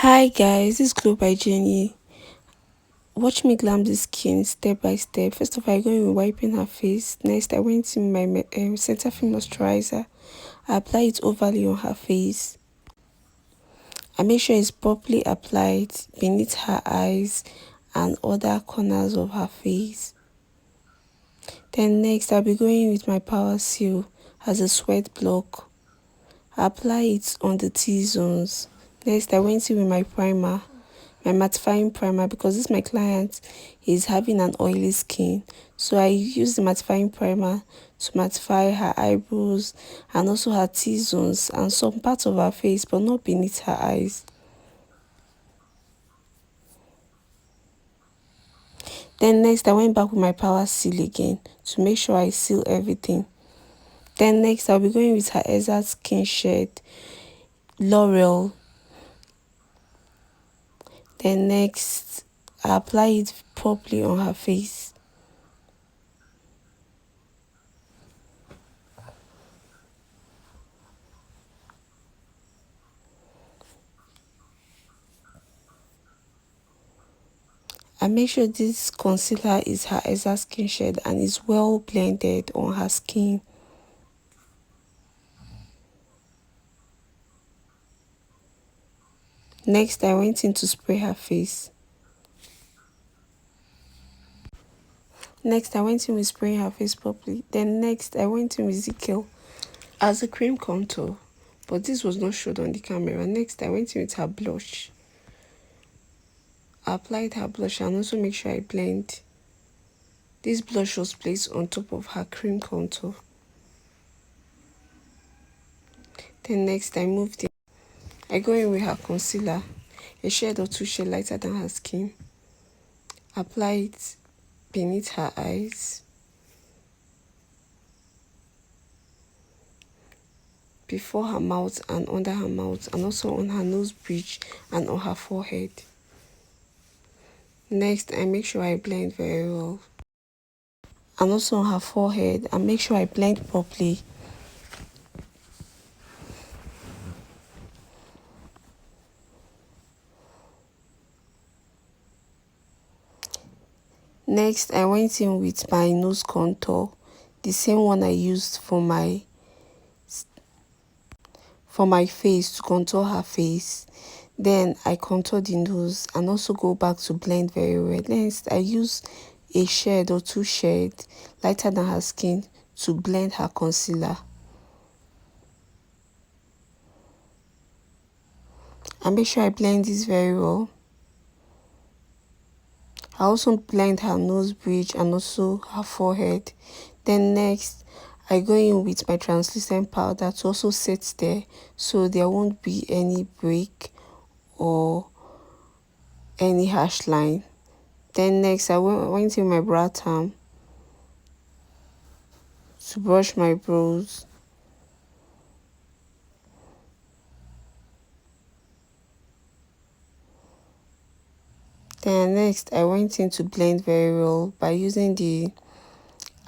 Hi guys, this is Glow by Jenny. Watch me glam the skin step by step. First of all, I go in with wiping her face. Next, I went in my Cetaphil moisturizer. I apply it overly on her face. I make sure it's properly applied beneath her eyes and other corners of her face. Then next, I'll be going with my power seal as a sweat block. I apply it on the T-zones. Next, I went in with my primer. My mattifying primer, because this my client is having an oily skin, so I use the mattifying primer to mattify her eyebrows and also her T-zones and some parts of her face, but not beneath her eyes. Then next, I went back with my power seal again to make sure I seal everything. Then next, I'll be going with her exact skin shade, L'Oreal. Then next, I apply it properly on her face. I make sure this concealer is her exact skin shade and is well blended on her skin. Next, I went in to spray her face. Next, I went in with spraying her face properly. Then next, I went in with Zikiel as a cream contour, but this was not showed on the camera. Next, I went in with her blush. I applied her blush and also make sure I blend. This blush was placed on top of her cream contour. Then next, I moved in. I go in with her concealer, a shade or two shades lighter than her skin. Apply it beneath her eyes, before her mouth and under her mouth, and also on her nose bridge and on her forehead. Next, I make sure I blend very well, and also on her forehead, and make sure I blend properly. Next, I went in with my nose contour, the same one I used for my face to contour her face. Then I contour the nose and also go back to blend very well. Next, I use a shade or two shades lighter than her skin to blend her concealer. And make sure I blend this very well. I also blend her nose bridge and also her forehead. Then next, I go in with my translucent powder to also set there, so there won't be any break or any harsh line. Then next, I went in my brow time to brush my brows. Then next, I went in to blend very well by using the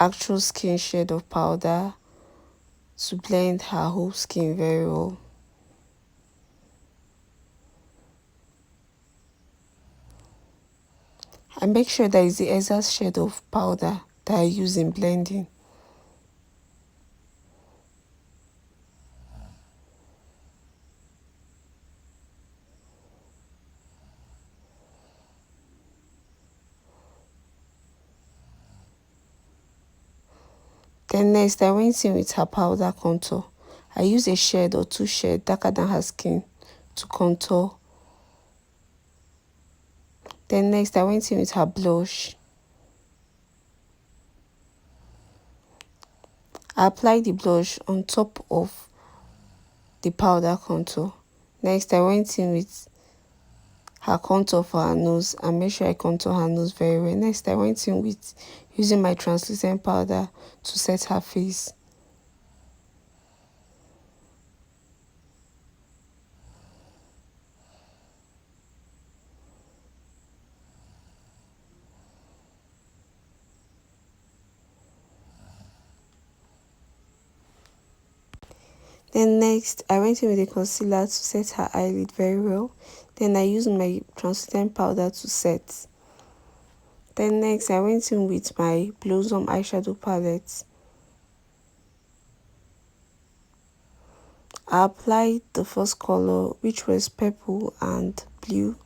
actual skin shade of powder to blend her whole skin very well. I make sure that is the exact shade of powder that I use in blending. Then next, I went in with her powder contour. I use a shade or two shades darker than her skin to contour. Then next, I went in with her blush. I applied the blush on top of the powder contour. Next, I went in with her contour for her nose and make sure I contour her nose very well. Next, I went in with using my translucent powder to set her face. Then next, I went in with a concealer to set her eyelid very well. Then I used my translucent powder to set. Then next, I went in with my Blossom eyeshadow palette. I applied the first color, which was purple and blue.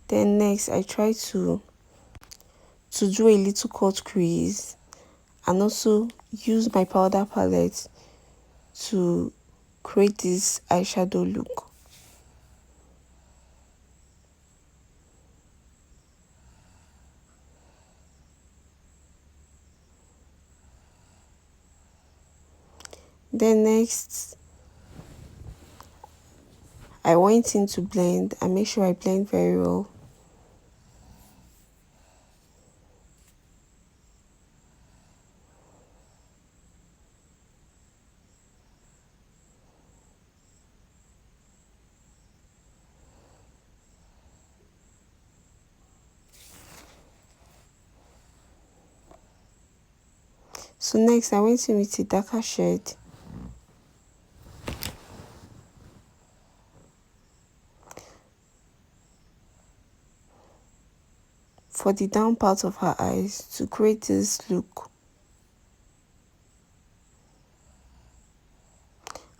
Then next, I tried to do a little cut crease and also use my powder palette to create this eyeshadow look. Then next, I went in to blend and make sure I blend very well. So next, I went in with a darker shade. For the down part of her eyes to create this look.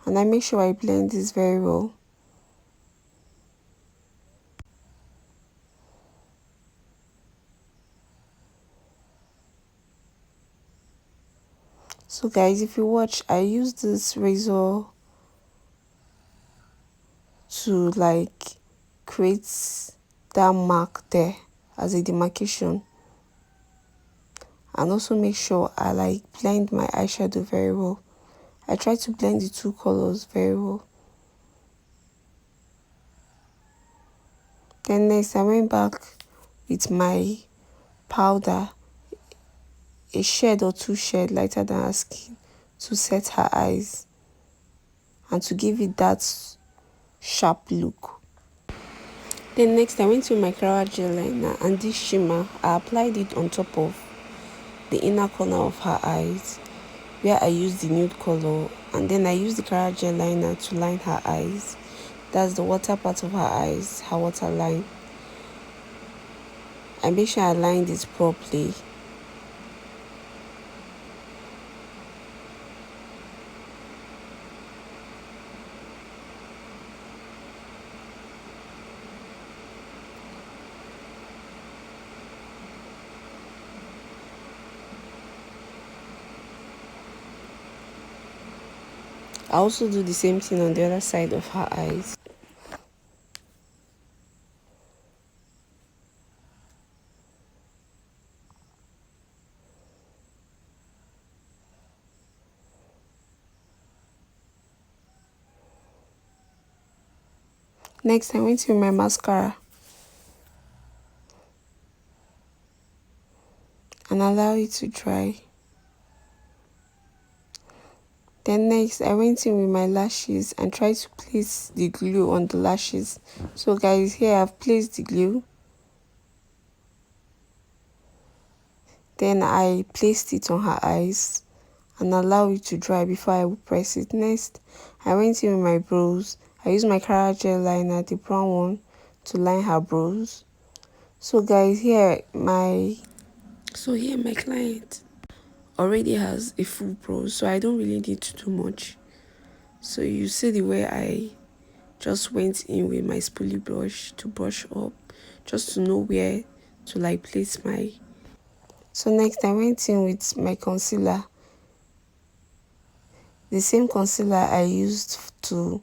And I make sure I blend this very well. So guys, if you watch, I use this razor to like create that mark there as a demarcation, and also make sure I like blend my eyeshadow very well. I try to blend the two colors very well. Then next, I went back with my powder, a shade or two shades lighter than her skin, to set her eyes and to give it that sharp look. Then next, I went to my Cara gel liner, and this shimmer, I applied it on top of the inner corner of her eyes where I used the nude color, and then I used the Cara gel liner to line her eyes. That's the water part of her eyes, her waterline. I make sure I lined it properly. I also do the same thing on the other side of her eyes. Next, I went in with my mascara and allow it to dry. Then next, I went in with my lashes and tried to place the glue on the lashes. So guys, here I've placed the glue. Then I placed it on her eyes and allow it to dry before I would press it. Next, I went in with my brows. I used my Cara gel liner, the brown one, to line her brows. So guys, here my client already has a full brow, so I don't really need to do much. So you see the way I just went in with my spoolie brush to brush up, just to know where to like place my. So next, I went in with my concealer, the same concealer I used to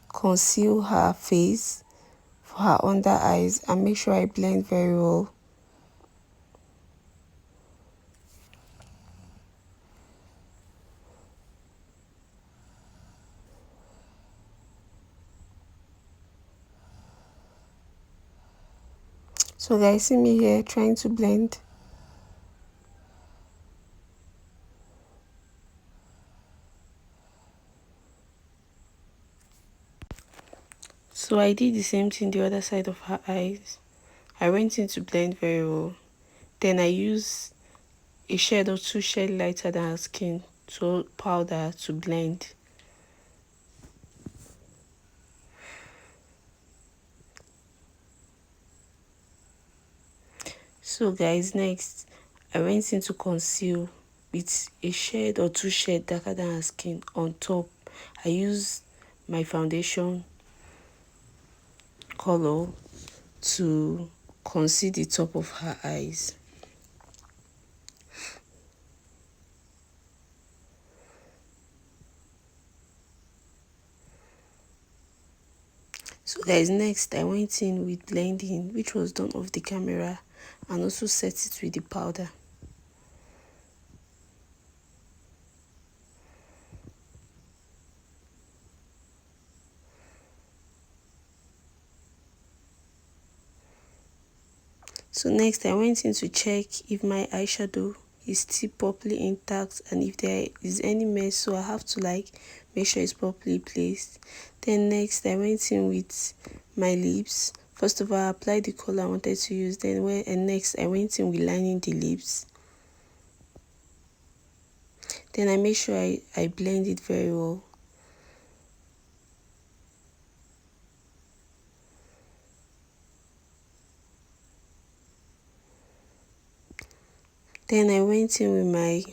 conceal her face for her under eyes, and make sure I blend very well. So guys, see me here trying to blend. So I did the same thing the other side of her eyes. I went in to blend very well. Then I used a shade or two shades lighter than her skin to powder to blend. So guys, next I went in to conceal with a shade or two shades darker than her skin. On top I used my foundation color to conceal the top of her eyes. So guys, next I went in with blending, which was done off the camera, and also set it with the powder. So next I went in to check if my eyeshadow is still properly intact and if there is any mess, so I have to make sure it's properly placed. Then next I went in with my lips. First of all, I applied the color I wanted to use, and next I went in with lining the lips. Then I made sure I blend it very well. Then I went in with my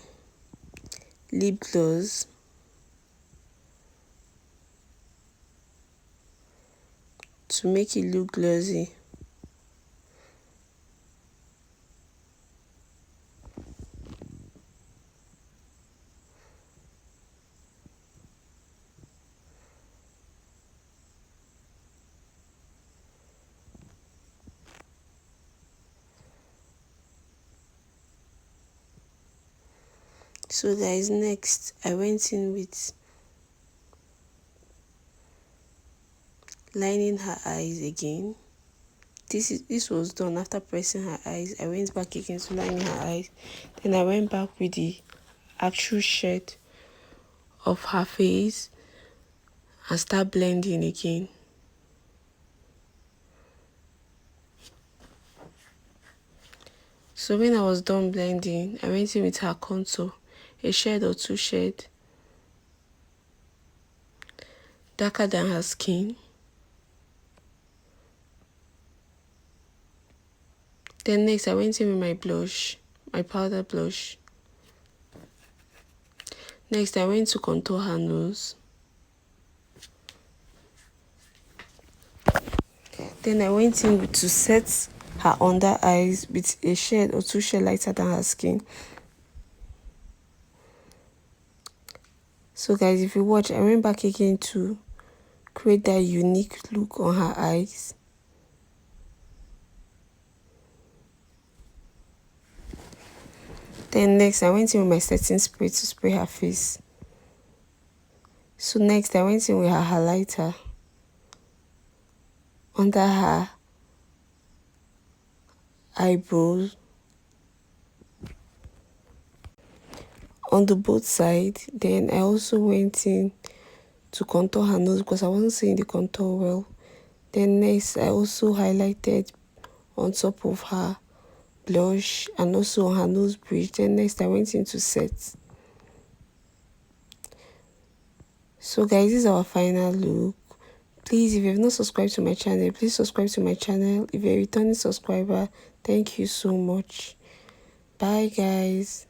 lip gloss to make it look glossy. So guys, next I went in with lining her eyes again. This was done after pressing her eyes. I went back again to lining her eyes. Then I went back with the actual shade of her face and start blending again. So when I was done blending, I went in with her contour, a shade or two shades darker than her skin. Then next I went in with my blush, my powder blush. Next I went to contour her nose. Then I went in to set her under eyes with a shade or two shades lighter than her skin. So guys, if you watch, I went back again to create that unique look on her eyes. Then next I went in with my setting spray to spray her face. So next I went in with her highlighter under her eyebrows on the both sides. Then I also went in to contour her nose because I wasn't seeing the contour well. Then next I also highlighted on top of her blush and also on her nose bridge. Then next I went in to set. So guys, this is our final look. Please, if you have not subscribed to my channel, please subscribe to my channel. If you're a returning subscriber, thank you so much. Bye guys.